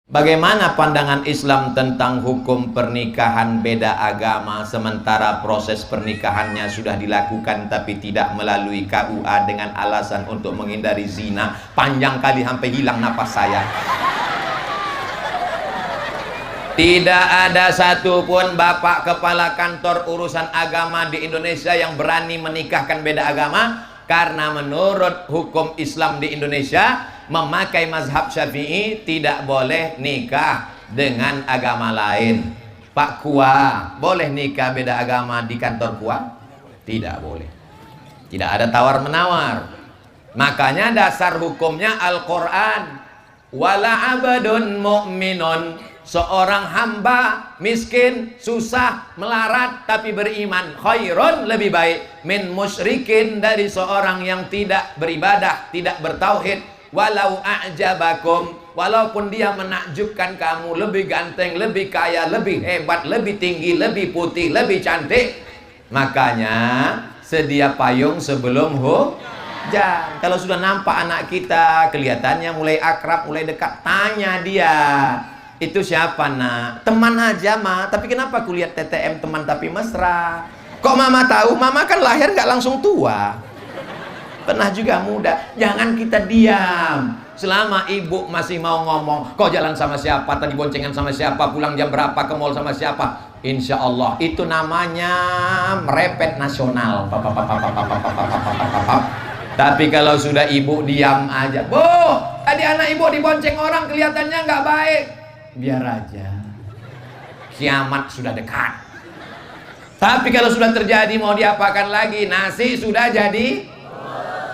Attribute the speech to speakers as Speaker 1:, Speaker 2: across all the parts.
Speaker 1: Bagaimana pandangan Islam tentang hukum pernikahan beda agama sementara proses pernikahannya sudah dilakukan tapi tidak melalui KUA dengan alasan untuk menghindari zina? Panjang kali sampai hilang napas saya. Tidak ada satupun bapak kepala kantor urusan agama di Indonesia yang berani menikahkan beda agama, karena menurut hukum Islam di Indonesia memakai mazhab Syafi'i tidak boleh nikah dengan agama lain. Pak Kua, boleh nikah beda agama di kantor Kua? Tidak boleh. Tidak ada tawar-menawar. Makanya dasar hukumnya Al-Quran. Wala abadun mu'minun, seorang hamba miskin, susah, melarat tapi beriman, khairun, lebih baik, min musyrikin, dari seorang yang tidak beribadah, tidak bertauhid. Walau a'jabakum, walaupun dia menakjubkan kamu, lebih ganteng, lebih kaya, lebih hebat, lebih tinggi, lebih putih, lebih cantik. Makanya sedia payung sebelum hujan. Kalau sudah nampak anak kita kelihatannya mulai akrab, mulai dekat, tanya dia, itu siapa nak? Teman aja mah. Tapi kenapa kulihat TTM teman tapi mesra? Kok mama tahu? Mama kan lahir nggak langsung tua, pernah juga muda. Jangan kita diam. Selama ibu masih mau ngomong, kau jalan sama siapa, tadi boncengan sama siapa, pulang jam berapa, ke mall sama siapa, insya Allah itu namanya merepet nasional. Tapi kalau sudah ibu diam aja, bu, tadi anak ibu dibonceng orang kelihatannya nggak baik, biar aja, kiamat sudah dekat. Tapi kalau sudah terjadi, mau diapakan lagi? Nasi sudah jadi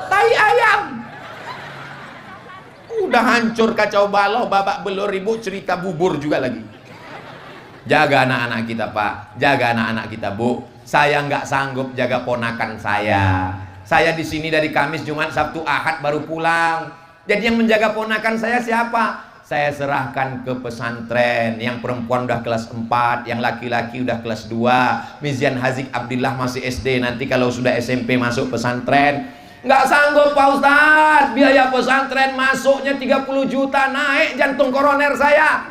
Speaker 1: tai ayam. Udah hancur, kacau balau, babak belur, ibu cerita bubur juga lagi. Jaga anak-anak kita Pak, jaga anak-anak kita Bu. Saya nggak sanggup jaga ponakan saya. Saya di sini dari Kamis, Jumat, Sabtu, Ahad baru pulang. Jadi yang menjaga ponakan saya siapa? Saya serahkan ke pesantren. Yang perempuan udah kelas 4, yang laki-laki udah kelas 2. Mizian Hazik Abdillah masih SD, nanti kalau sudah SMP masuk pesantren. Nggak sanggup Pak Ustadz, biaya pesantren masuknya 30 juta, naik jantung koroner saya.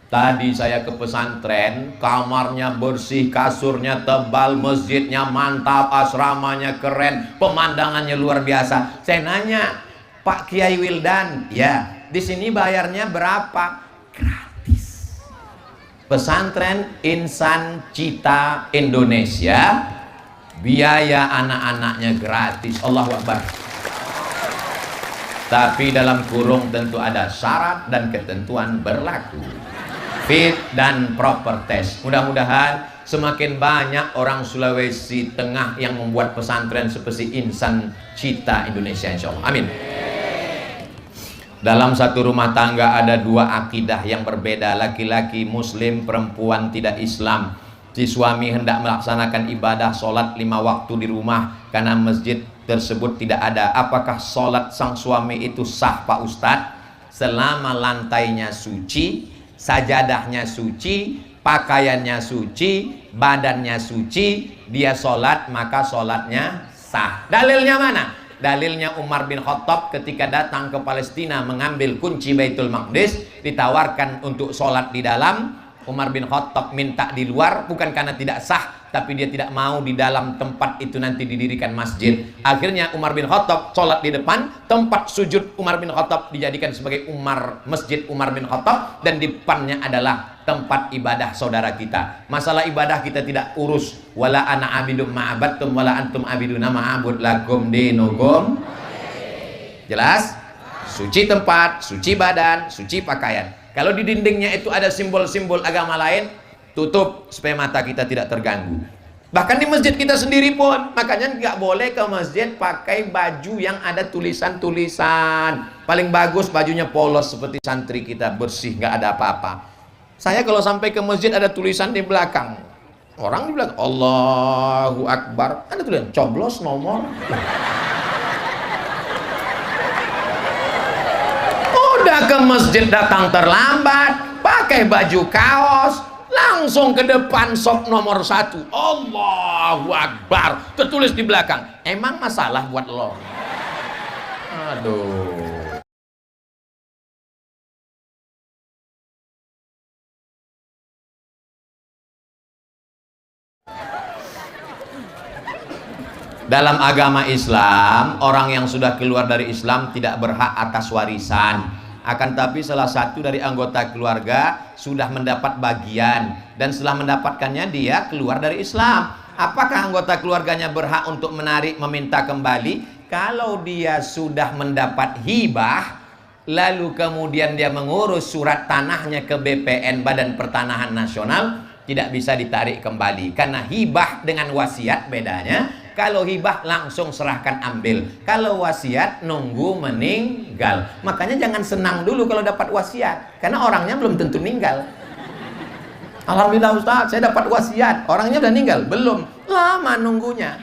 Speaker 1: Tadi saya ke pesantren, kamarnya bersih, kasurnya tebal, masjidnya mantap, asramanya keren, pemandangannya luar biasa. Saya nanya, Pak Kiai Wildan, ya, di sini bayarnya berapa? Gratis. Pesantren Insan Cita Indonesia, biaya anak-anaknya gratis. Allahu Akbar. Tapi dalam kurung tentu ada syarat dan ketentuan berlaku, fit dan proper test. Mudah-mudahan semakin banyak orang Sulawesi Tengah yang membuat pesantren seperti Insan Cita Indonesia, insya Allah. Amin. Dalam satu rumah tangga ada dua akidah yang berbeda, laki-laki Muslim, perempuan tidak Islam. Si suami hendak melaksanakan ibadah sholat 5 waktu di rumah karena masjid tersebut tidak ada. Apakah sholat sang suami itu sah Pak Ustadz? Selama lantainya suci, sajadahnya suci, pakaiannya suci, badannya suci, dia sholat, maka sholatnya sah. Dalilnya mana? Dalilnya Umar bin Khattab ketika datang ke Palestina mengambil kunci Baitul Maqdis, ditawarkan untuk sholat di dalam. Umar bin Khattab minta di luar, bukan karena tidak sah, tapi dia tidak mau di dalam tempat itu nanti didirikan masjid. Akhirnya Umar bin Khattab sholat di depan, tempat sujud Umar bin Khattab dijadikan sebagai Masjid Umar bin Khattab, dan di depannya adalah tempat ibadah saudara kita. Masalah ibadah kita tidak urus. Wala ana abidum ma'abadtum wala antum abiduna ma'abud lakum dinukum. Jelas? Suci tempat, suci badan, suci pakaian. Kalau di dindingnya itu ada simbol-simbol agama lain, tutup supaya mata kita tidak terganggu. Bahkan di masjid kita sendiri pun, makanya nggak boleh ke masjid pakai baju yang ada tulisan-tulisan. Paling bagus bajunya polos seperti santri kita, bersih, nggak ada apa-apa. Saya kalau sampai ke masjid ada tulisan di belakang, orang di belakang Allahu Akbar, ada tulisan coblos nomor. Udah ke masjid datang terlambat, pakai baju kaos, langsung ke depan sop nomor 1, Allahu Akbar, tertulis di belakang. Emang masalah buat lo? Aduh. Dalam agama Islam, orang yang sudah keluar dari Islam tidak berhak atas warisan. Akan tapi salah satu dari anggota keluarga sudah mendapat bagian, dan setelah mendapatkannya dia keluar dari Islam. Apakah anggota keluarganya berhak untuk menarik, meminta kembali? Kalau dia sudah mendapat hibah, lalu kemudian dia mengurus surat tanahnya ke BPN, Badan Pertanahan Nasional, tidak bisa ditarik kembali. Karena hibah dengan wasiat bedanya. Kalau hibah langsung serahkan ambil. Kalau wasiat nunggu meninggal. Makanya jangan senang dulu kalau dapat wasiat, karena orangnya belum tentu meninggal. Alhamdulillah Ustaz, saya dapat wasiat, orangnya udah meninggal belum? Lama nunggunya.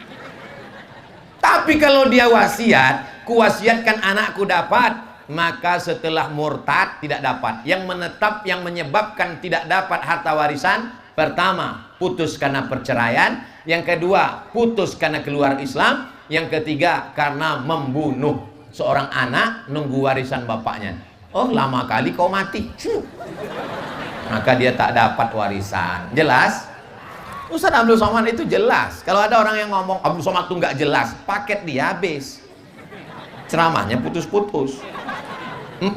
Speaker 1: Tapi kalau dia wasiat, kuwasiatkan anakku dapat, maka setelah murtad tidak dapat. Yang menetap, yang menyebabkan tidak dapat harta warisan, pertama, putus karena perceraian. Yang kedua, putus karena keluar Islam. Yang ketiga, karena membunuh seorang anak nunggu warisan bapaknya. Oh, lama kali kau mati. Maka dia tak dapat warisan. Jelas? Ustaz Abdul Somad itu jelas. Kalau ada orang yang ngomong Abdul Somad itu nggak jelas, paket dia habis. Ceramahnya putus-putus. 4.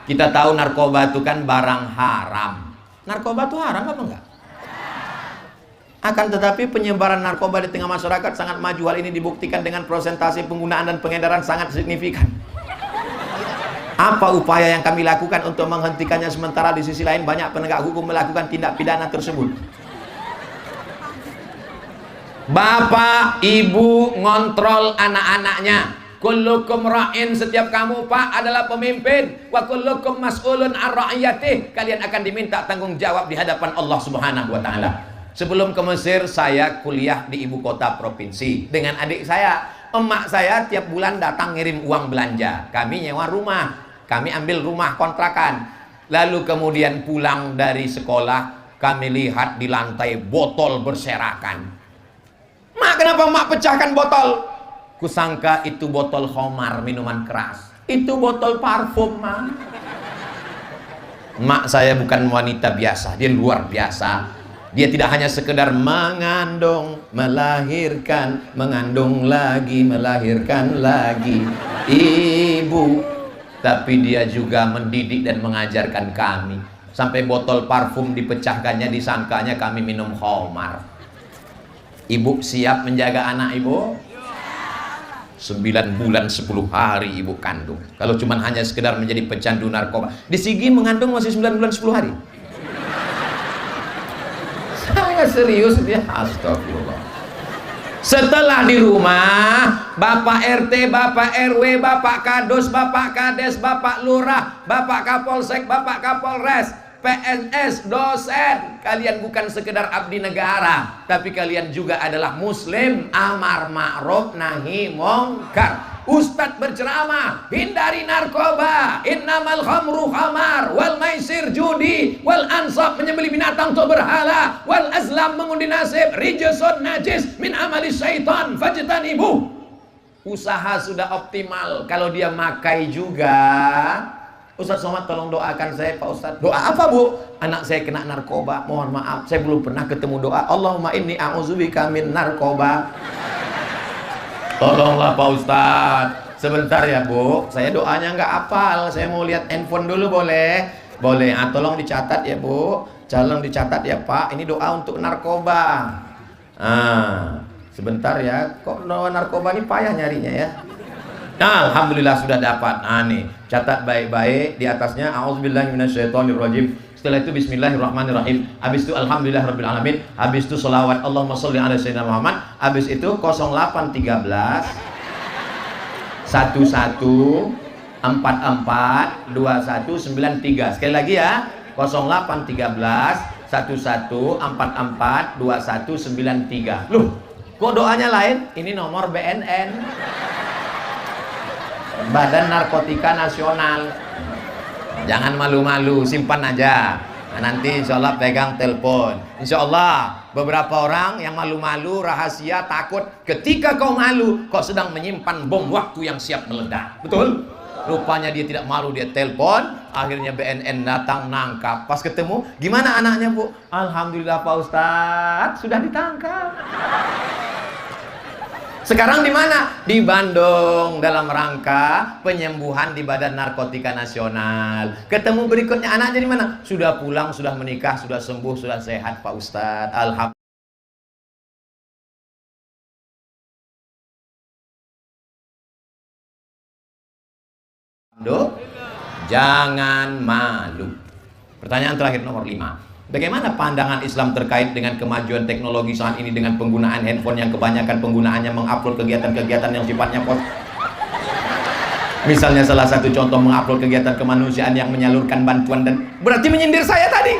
Speaker 1: Kita tahu narkoba itu kan barang haram. Narkoba itu haram apa enggak? Akan tetapi penyebaran narkoba di tengah masyarakat sangat maju. Hal ini dibuktikan dengan persentase penggunaan dan pengedaran sangat signifikan. Apa upaya yang kami lakukan untuk menghentikannya, sementara di sisi lain banyak penegak hukum melakukan tindak pidana tersebut? Bapak, ibu ngontrol anak-anaknya. Kullukum ra'in, setiap kamu Pak adalah pemimpin. Wa kullukum mas'ulun an ra'iyatih. Kalian akan diminta tanggung jawab di hadapan Allah Subhanahu wa taala. Sebelum ke Mesir, saya kuliah di ibu kota provinsi dengan adik saya. Emak saya tiap bulan datang ngirim uang belanja. Kami nyewa rumah, kami ambil rumah kontrakan. Lalu kemudian pulang dari sekolah, kami lihat di lantai botol berserakan. Mak, kenapa mak pecahkan botol? Kusangka itu botol khamar, minuman keras. Itu botol parfum, mak. Mak saya bukan wanita biasa, dia luar biasa. Dia tidak hanya sekedar mengandung, melahirkan, mengandung lagi, melahirkan lagi ibu, tapi dia juga mendidik dan mengajarkan kami. Sampai botol parfum dipecahkannya, disangkanya kami minum khamar. Ibu siap menjaga anak ibu? 9 bulan 10 hari ibu kandung. Kalau cuma hanya sekedar menjadi pecandu narkoba, di Sigi mengandung masih 9 bulan 10 hari. Saya serius dia, astagfirullah. Setelah di rumah, Bapak RT, Bapak RW, Bapak Kadus, Bapak Kades, Bapak Lurah, Bapak Kapolsek, Bapak Kapolres, PNS, dosen, kalian bukan sekedar abdi negara, tapi kalian juga adalah muslim, amar ma'ruf nahi mungkar. Ustadz berceramah, hindari narkoba, innamal khamru khamar, wal maisir judi, wal ansab menyembelih binatang untuk berhala, wal azlam mengundi nasib, rijsun najis min amali syaitan fajtanibu. Usaha sudah optimal, kalau dia makai juga. Ustadz Somad tolong doakan saya Pak Ustadz. Doa apa bu? Anak saya kena narkoba, mohon maaf saya belum pernah ketemu doa Allahumma inni a'udzubika min narkoba. Tolonglah Pak Ustadz. Sebentar ya bu, saya doanya nggak hafal, saya mau lihat handphone dulu boleh? Boleh, tolong dicatat ya bu, tolong dicatat ya Pak, ini doa untuk narkoba. Sebentar ya, kok narkoba ini payah nyarinya ya. Nah, alhamdulillah sudah dapat. Nih, catat baik-baik di atasnya a'udzubillahi minasyaitonirrajim. Setelah itu bismillahirrahmanirrahim. Habis itu alhamdulillahirabbil alamin. Habis itu selawat Allahumma sholli ala sayyidina Muhammad. Habis itu 0813 11 44 2193. Sekali lagi ya. 0813 11 44 2193. Loh, kok doanya lain? Ini nomor BNN. Badan Narkotika Nasional. Jangan malu-malu, simpan aja. Nanti insya Allah pegang telepon. Insya Allah beberapa orang yang malu-malu, rahasia, takut. Ketika kau malu, kau sedang menyimpan bom waktu yang siap meledak. Betul? Rupanya dia tidak malu, dia telepon. Akhirnya BNN datang nangkap. Pas ketemu, gimana anaknya bu? Alhamdulillah Pak Ustadz, sudah ditangkap. Sekarang di mana? Di Bandung dalam rangka penyembuhan di Badan Narkotika Nasional. Ketemu berikutnya anaknya di mana? Sudah pulang, sudah menikah, sudah sembuh, sudah sehat Pak Ustadz. Alhamdulillah. Jangan malu. Pertanyaan terakhir nomor 5. Bagaimana pandangan Islam terkait dengan kemajuan teknologi saat ini dengan penggunaan handphone yang kebanyakan penggunaannya mengupload kegiatan-kegiatan yang sifatnya misalnya salah satu contoh mengupload kegiatan kemanusiaan yang menyalurkan bantuan dan berarti menyindir saya tadi.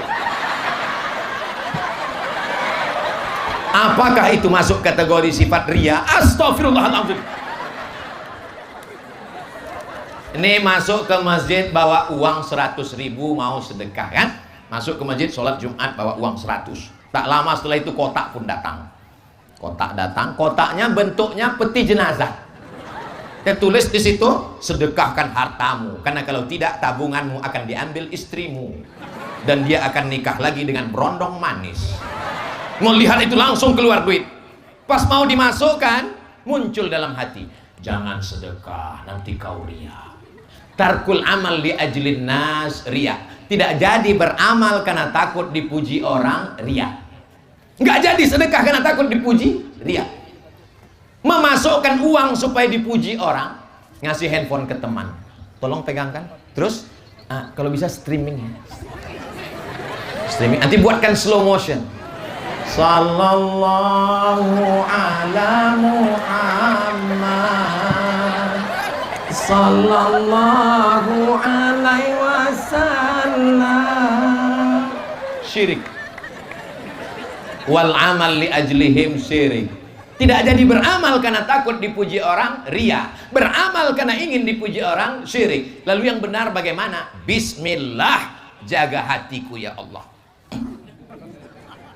Speaker 1: Apakah itu masuk kategori sifat ria? Astagfirullahaladzim. Ini masuk ke masjid bawa uang 100.000 mau sedekah kan? Masuk ke masjid sholat Jumat bawa uang 100. Tak lama setelah itu kotak pun datang. Kotak datang, kotaknya bentuknya peti jenazah. Tertulis di situ, sedekahkan hartamu karena kalau tidak tabunganmu akan diambil istrimu dan dia akan nikah lagi dengan berondong manis. Melihat itu langsung keluar duit. Pas mau dimasukkan, muncul dalam hati, jangan sedekah nanti kau ria. Tarkul amal li ajlin nas ria. Tidak jadi beramal karena takut dipuji orang, ria. Nggak jadi sedekah karena takut dipuji, ria. Memasukkan uang supaya dipuji orang, ngasih handphone ke teman, tolong pegangkan. Terus kalau bisa streaming ya. Streaming, nanti buatkan slow motion. Sallallahu ala Muhammad sallallahu alaihi wasallam. Syirik. Wal amal li ajlihim syirik. Tidak jadi beramal karena takut dipuji orang, ria. Beramal karena ingin dipuji orang, syirik. Lalu yang benar bagaimana? Bismillah, jaga hatiku ya Allah.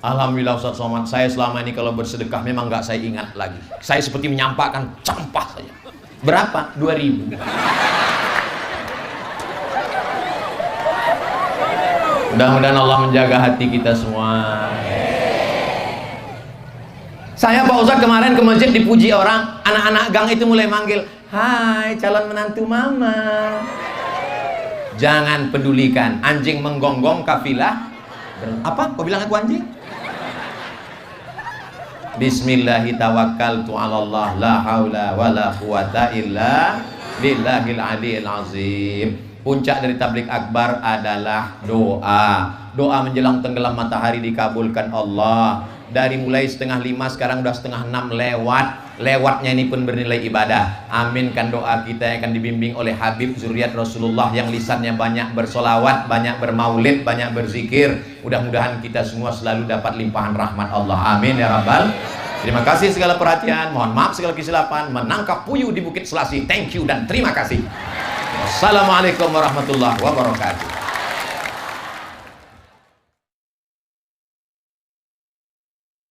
Speaker 1: Alhamdulillah Ustaz Somad, saya selama ini kalau bersedekah memang nggak saya ingat lagi. Saya seperti menyampaikan campah saja. Berapa? 2.000. Mudah-mudahan Allah menjaga hati kita semua. Saya Pak Ustadz kemarin ke masjid dipuji orang, anak-anak gang itu mulai manggil, hai calon menantu mama. Jangan pedulikan, anjing menggonggong kafilah. Apa? Kau bilang aku anjing? Bismillahirrahmanirrahim. La haula wala quwata illa billahil aliyil azim. Puncak dari tablik akbar adalah doa. Doa menjelang tenggelam matahari dikabulkan Allah. Dari mulai 4:30 sekarang udah 5:30 lewat. Lewatnya ini pun bernilai ibadah. Aminkan doa kita yang akan dibimbing oleh Habib zuriat Rasulullah yang lisannya banyak bersolawat, banyak bermaulid, banyak berzikir. Mudah-mudahan kita semua selalu dapat limpahan rahmat Allah. Amin ya rabbal. Terima kasih segala perhatian. Mohon maaf segala kesilapan. Menangkap puyuh di Bukit Selasih. Thank you dan terima kasih. Wassalamualaikum warahmatullahi wabarakatuh.